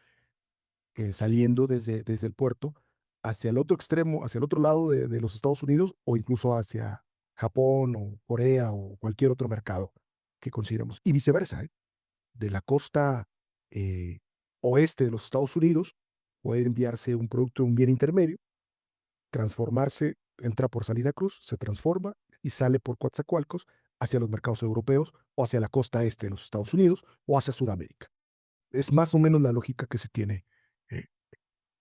saliendo desde el puerto hacia el otro extremo, hacia el otro lado de los Estados Unidos o incluso hacia Japón o Corea o cualquier otro mercado que consideremos. Y viceversa, ¿eh? De la costa oeste de los Estados Unidos puede enviarse un producto, un bien intermedio, transformarse, entra por Salina Cruz, se transforma y sale por Coatzacoalcos hacia los mercados europeos o hacia la costa este de los Estados Unidos o hacia Sudamérica. Es más o menos la lógica que se tiene eh,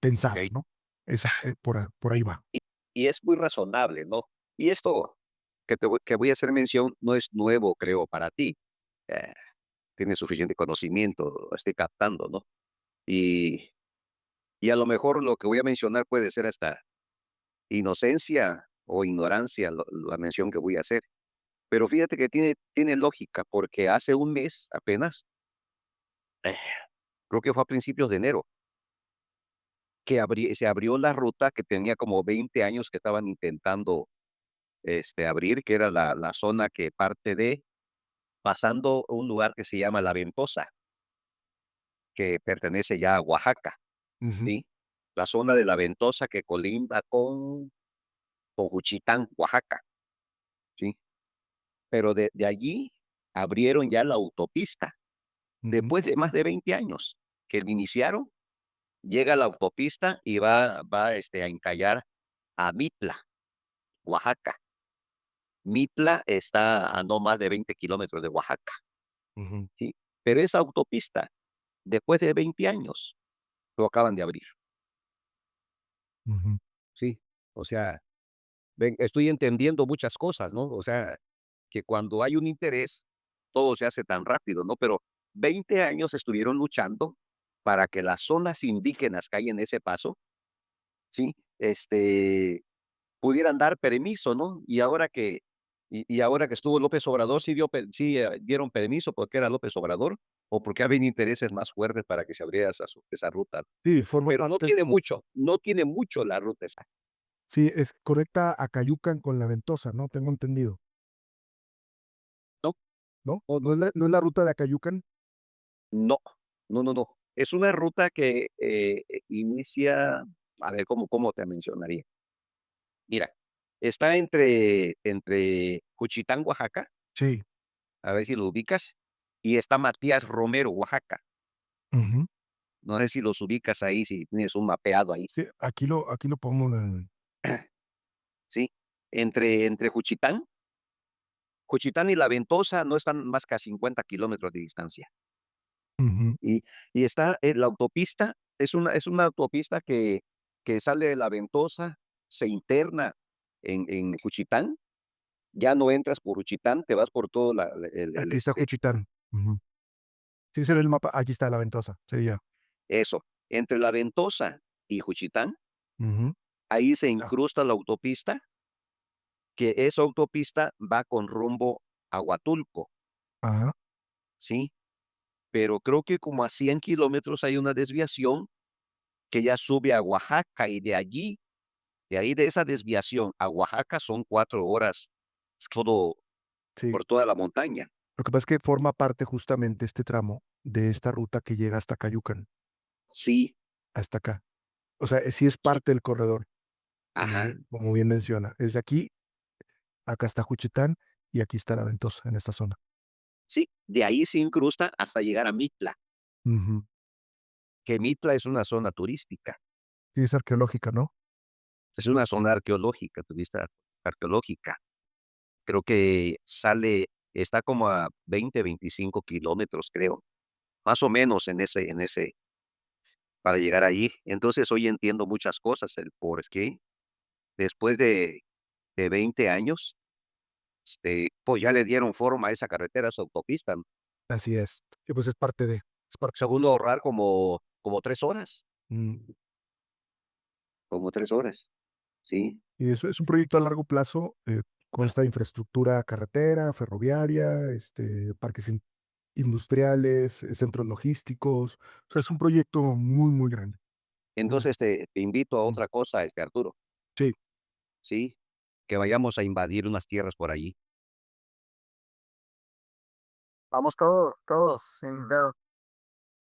pensada, ¿Ok? ¿no? Esa, por ahí va. Y es muy razonable, ¿no? Y esto que voy a hacer mención no es nuevo, creo, para ti. Eh, Tienes suficiente conocimiento, lo estoy captando, ¿no? Y, y a lo mejor lo que voy a mencionar puede ser hasta inocencia o ignorancia, la mención que voy a hacer. Pero fíjate que tiene lógica, porque hace un mes apenas, eh, creo que fue a principios de enero, que se abrió la ruta que tenía como 20 años que estaban intentando abrir, que era la zona que parte pasando un lugar que se llama La Ventosa, que pertenece ya a Oaxaca, Ujú, ¿sí? La zona de La Ventosa que colinda con Juchitán, Oaxaca, ¿sí? Pero de allí abrieron ya la autopista. ujú, Después de más de 20 años que lo iniciaron, llega la autopista y va a encallar a Mitla, Oaxaca. Mitla está a no más de 20 kilómetros de Oaxaca, ujú, ¿sí? Pero esa autopista, después de 20 años, lo acaban de abrir, ujú, ¿sí? O sea, ven, estoy entendiendo muchas cosas, ¿no? O sea, que cuando hay un interés, todo se hace tan rápido, ¿no? Pero 20 años estuvieron luchando para que las zonas indígenas que hay en ese paso, ¿sí? pudieran dar permiso, ¿no? Y ahora que estuvo López Obrador, dieron permiso porque era López Obrador, o porque habían intereses más fuertes para que se abriera esa ruta. Sí, forma Pero parte. no tiene mucho la ruta esa. Sí, es conecta a Cayucan con La Ventosa, ¿no? Tengo entendido, No, ¿no? no, no, ¿No es la ruta de Acayucan? no, no, no, no. Es una ruta que, inicia, a ver, ¿cómo te mencionaría? Mira, está entre Juchitán, Oaxaca, Sí. a ver si lo ubicas, y está Matías Romero, Oaxaca. Ujú. No sé si los ubicas ahí, si tienes un mapeado ahí, Sí, aquí lo pongo ¿sí? Entre Juchitán y La Ventosa no están más que a 50 kilómetros de distancia. ujú. Y está, la autopista, es una autopista que sale de La Ventosa, se interna en Juchitán, ya no entras por Juchitán, te vas por todo Aquí está Juchitán. Ujú. Sí se ve el mapa, aquí está La Ventosa, sí, ya. eso, entre La Ventosa y Juchitán, Ujú. ahí se Ya. incrusta la autopista, que esa autopista va con rumbo a Huatulco, Ajá. ¿sí? Pero creo que como a 100 kilómetros hay una desviación que ya sube a Oaxaca y de ahí de esa desviación a Oaxaca son 4 horas todo Sí. por toda la montaña. Lo que pasa es que forma parte justamente este tramo de esta ruta que llega hasta Cayucan, Sí, hasta acá. O sea, sí es parte del corredor, ajá. como bien menciona. Desde aquí, acá está Juchitán y aquí está La Ventosa, en esta zona. Sí, de ahí se incrusta hasta llegar a Mitla, Ujú. que Mitla es una zona turística, Sí, es arqueológica, ¿no? es una zona arqueológica, turista arqueológica. Creo que está como a 20, 25 kilómetros, creo, más o menos para llegar allí. Entonces hoy entiendo muchas cosas, el por qué después de 20 años, pues ya le dieron forma a esa carretera, a esa autopista, ¿no? Así es. Sí, pues es parte. Segundo, ahorrar como 3 horas, Mm. como 3 horas, sí. Y eso es un proyecto a largo plazo, consta de infraestructura carretera, ferroviaria, parques industriales, centros logísticos. O sea, es un proyecto muy, muy grande. Muy. Entonces te invito a Mm. otra cosa, Arturo, Sí, ¿sí? Que vayamos a invadir unas tierras por allí. Vamos todos, sin pedo.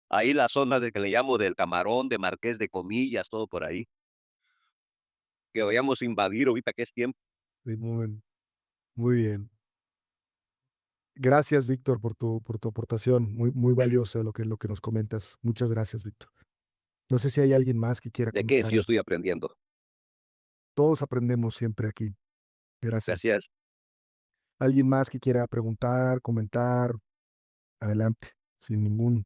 Ahí la zona de que le llamo del Camarón, de Marqués de Comillas, todo por ahí. Que vayamos a invadir ahorita que es tiempo. sí, muy bien. Gracias, Víctor, por tu aportación. Muy, muy valioso lo que nos comentas. Muchas gracias, Víctor. No sé si hay alguien más que quiera ¿De qué? comentar Si yo algo. estoy aprendiendo. Todos aprendemos siempre aquí. Gracias. Gracias. ¿Alguien más que quiera preguntar, comentar? Adelante, sin ningún.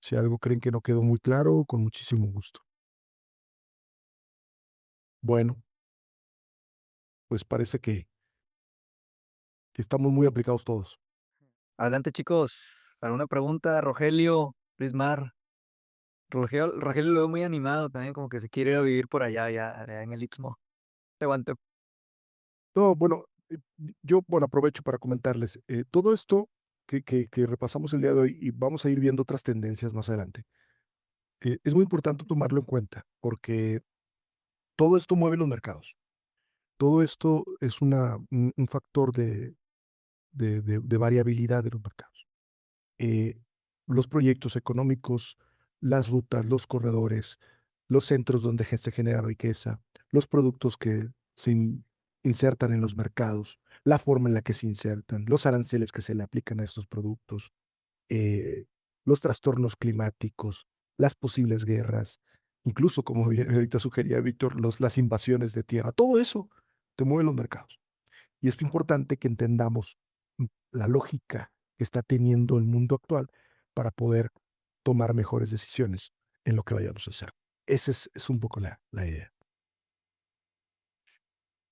Si algo creen que no quedó muy claro, con muchísimo gusto. Bueno, pues parece que estamos muy aplicados todos. Adelante, chicos. ¿Alguna pregunta? Rogelio, Prismar. Rogelio lo veo muy animado también, como que se quiere ir a vivir por allá, allá en el Istmo. Te aguante. No, bueno, bueno, aprovecho para comentarles, todo esto que repasamos el día de hoy y vamos a ir viendo otras tendencias más adelante, es muy importante tomarlo en cuenta porque todo esto mueve los mercados. Todo esto es un factor de variabilidad de los mercados. eh, los proyectos económicos, las rutas, los corredores, los centros donde se genera riqueza, los productos que insertan en los mercados, la forma en la que se insertan, los aranceles que se le aplican a estos productos, eh, los trastornos climáticos, las posibles guerras, incluso como bien ahorita sugería Víctor, las invasiones de tierra, todo eso te mueve los mercados. Y es importante que entendamos la lógica que está teniendo el mundo actual para poder tomar mejores decisiones en lo que vayamos a hacer. Esa es un poco la idea.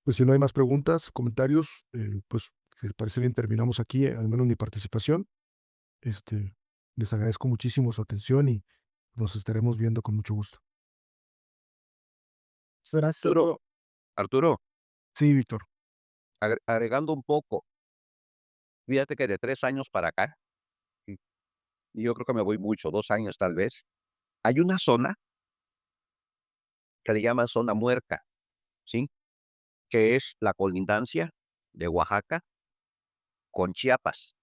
Pues si no hay más preguntas, comentarios, pues si les parece bien, terminamos aquí, al menos mi participación. Este, Les agradezco muchísimo su atención y nos estaremos viendo con mucho gusto. Gracias, Arturo, Arturo. Arturo, Sí, Víctor. agregando un poco, fíjate que de 3 años para acá, y y yo creo que me voy mucho, 2 años tal vez, hay una zona que le llaman zona muerta, ¿sí? Que es la colindancia de Oaxaca con Chiapas,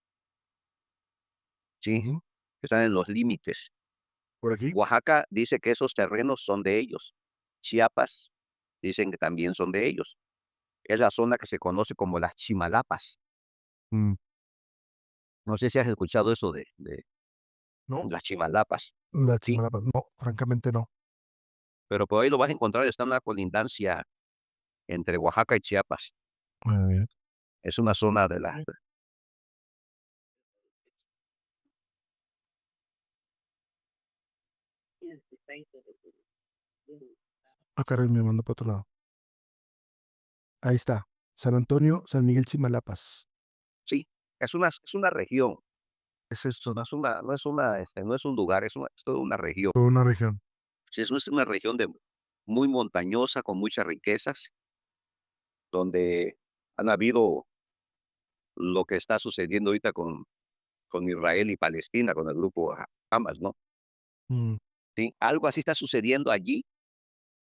¿sí? Ujú. Están en los límites. Por aquí. Oaxaca dice que esos terrenos son de ellos. Chiapas dicen que también son de ellos. Es la zona que se conoce como las Chimalapas. Mm, No sé si has escuchado eso de no, las Chimalapas, la ¿sí? Chimalapa, no, francamente no. Pero por ahí lo vas a encontrar, está en una colindancia entre Oaxaca y Chiapas. Muy bien. Es una zona de la Ah, caray, me mandó para otro lado. Ahí está. San Antonio, San Miguel Chimalapas. sí, es una región, Es esto, no es un lugar, es toda una región. toda una región. Sí, es una región de muy montañosa, con muchas riquezas, donde han habido lo que está sucediendo ahorita con Israel y Palestina, con el grupo Hamas, ¿no? Mm, Sí, algo así está sucediendo allí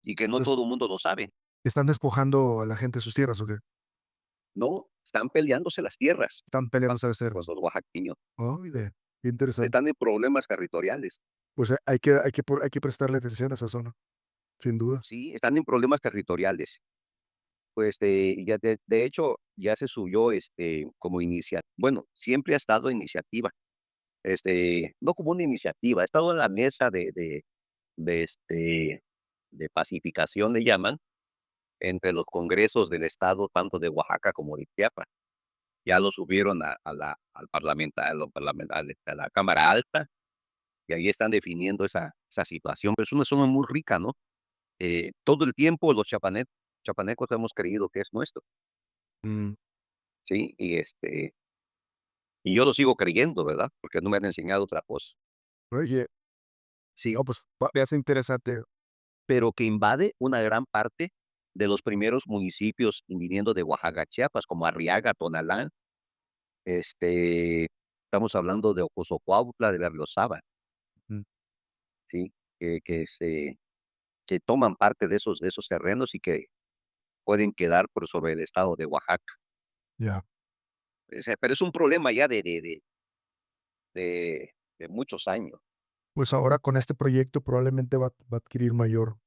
y que no entonces, todo el mundo lo sabe, ¿están despojando a la gente de sus tierras o qué? ¿no? Están peleándose las tierras Están peleándose a con cerros. los oaxaqueños, Oh, mire, qué interesante. están en problemas territoriales, Pues hay que prestarle atención a esa zona, sin duda. sí, están en problemas territoriales. Pues, ya de hecho, ya se subió, como bueno, siempre ha estado iniciativa, no como una iniciativa, ha estado en la mesa de, de pacificación, le llaman, entre los congresos del estado, tanto de Oaxaca como de Chiapas. Ya lo subieron al parlamento, a la Cámara Alta, y ahí están definiendo esa situación, pero es una zona muy rica, ¿no? Todo el tiempo los chapanecos hemos creído que es nuestro, Mm, ¿sí? Y yo lo sigo creyendo, ¿verdad? Porque no me han enseñado otra cosa. oye, sí, oh, pues me hace interesante. Pero que invade una gran parte de los primeros municipios viniendo de Oaxaca, Chiapas, como Arriaga, Tonalá, estamos hablando de Ocosocuautla, de Berriozábal, Mm, ¿sí? Que toman parte de esos terrenos y que pueden quedar por sobre el estado de Oaxaca. ya. O sea, pero es un problema ya de muchos años. Pues ahora con este proyecto probablemente va a adquirir mayor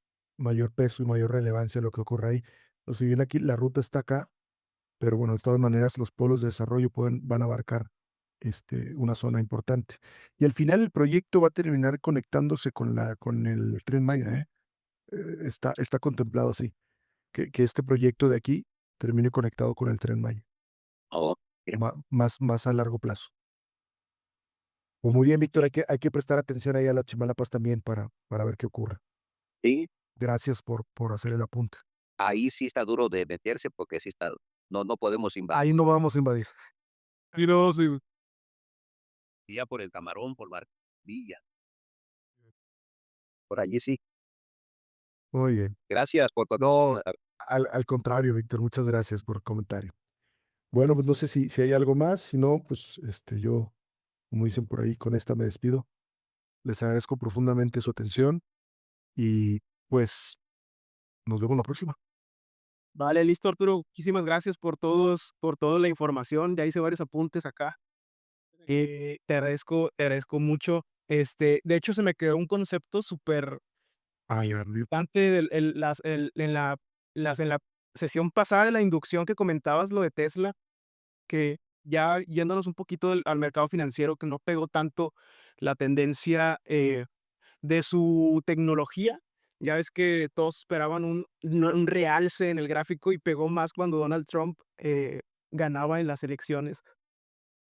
peso y mayor relevancia lo que ocurre ahí. Pues si bien aquí la ruta está acá, pero bueno, de todas maneras los polos de desarrollo van a abarcar una zona importante. Y al final el proyecto va a terminar conectándose con el Tren Maya, ¿eh? Está contemplado así, que este proyecto de aquí termine conectado con el Tren Maya, Oh, mira, más a largo plazo. Pues muy bien, Víctor, hay que prestar atención ahí a las Chimalapas también para ver qué ocurre. sí, Gracias por hacer el apunte. ahí sí está duro de meterse porque sí está, no podemos invadir. Ahí no vamos a invadir. Ahí no vamos a invadir. Ya por el Camarón, por Villa, por allí sí. Muy bien. Gracias por tu No, atención. al contrario, Víctor, muchas gracias por el comentario. Bueno, pues no sé si hay algo más, si no, pues yo, como dicen por ahí, con esta me despido. Les agradezco profundamente su atención y pues nos vemos la próxima. Vale, listo, Arturo. Muchísimas gracias por toda la información. Ya hice varios apuntes acá. Te agradezco mucho. De hecho, se me quedó un concepto súper Ay, a ver, importante en la sesión pasada de la inducción que comentabas lo de Tesla, que ya yéndonos un poquito al mercado financiero, que no pegó tanto la tendencia de su tecnología. Ya ves que todos esperaban un realce en el gráfico y pegó más cuando Donald Trump ganaba en las elecciones.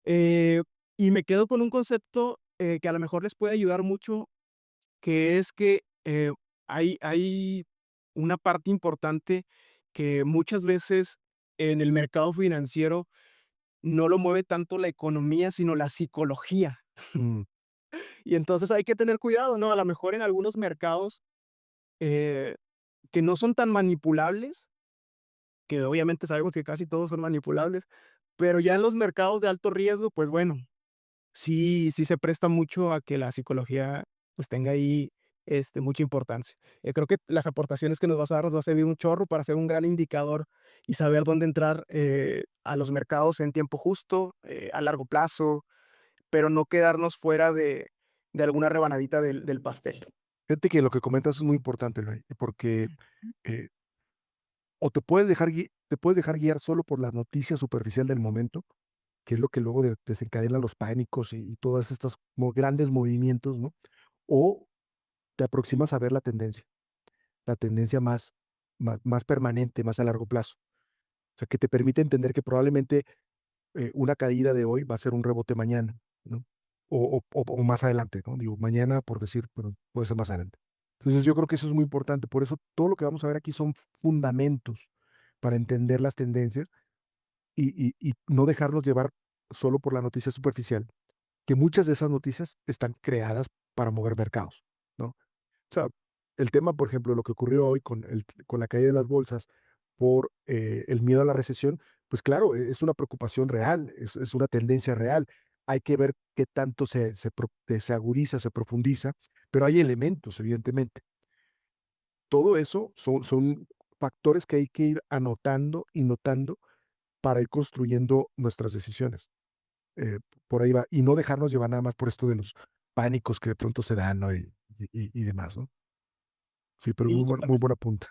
Eh, y me quedo con un concepto que a lo mejor les puede ayudar mucho, que es que hay una parte importante que muchas veces en el mercado financiero no lo mueve tanto la economía, sino la psicología. mm, Y entonces hay que tener cuidado, ¿no? A lo mejor en algunos mercados, eh, que no son tan manipulables, que obviamente sabemos que casi todos son manipulables, pero ya en los mercados de alto riesgo, pues bueno, sí se presta mucho a que la psicología, pues, tenga ahí, mucha importancia. Creo que las aportaciones que nos vas a dar nos va a servir un chorro para ser un gran indicador y saber dónde entrar, a los mercados en tiempo justo, a largo plazo, pero no quedarnos fuera de alguna rebanadita del pastel. Fíjate que lo que comentas es muy importante, Luis, porque, eh, o te puedes dejar guiar solo por la noticia superficial del momento, que es lo que luego desencadena los pánicos y todas estas grandes movimientos, ¿no? O te aproximas a ver la tendencia más permanente, más a largo plazo. O sea, que te permite entender que probablemente una caída de hoy va a ser un rebote mañana, ¿no? O más adelante, ¿no? Digo, mañana por decir, pero puede ser más adelante. Entonces yo creo que eso es muy importante. Por eso todo lo que vamos a ver aquí son fundamentos para entender las tendencias y no dejarnos llevar solo por la noticia superficial, que muchas de esas noticias están creadas para mover mercados, ¿no? O sea, el tema, por ejemplo, lo que ocurrió hoy con la caída de las bolsas por el miedo a la recesión, pues claro, es una preocupación real, es una tendencia real. Hay que ver qué tanto se agudiza, se profundiza, pero hay elementos, evidentemente. Todo eso son factores que hay que ir anotando y notando para ir construyendo nuestras decisiones. Eh, por ahí va. Y no dejarnos llevar nada más por esto de los pánicos que de pronto se dan, ¿no? Y demás, ¿no? Sí, pero Sí, muy totalmente. buena punta.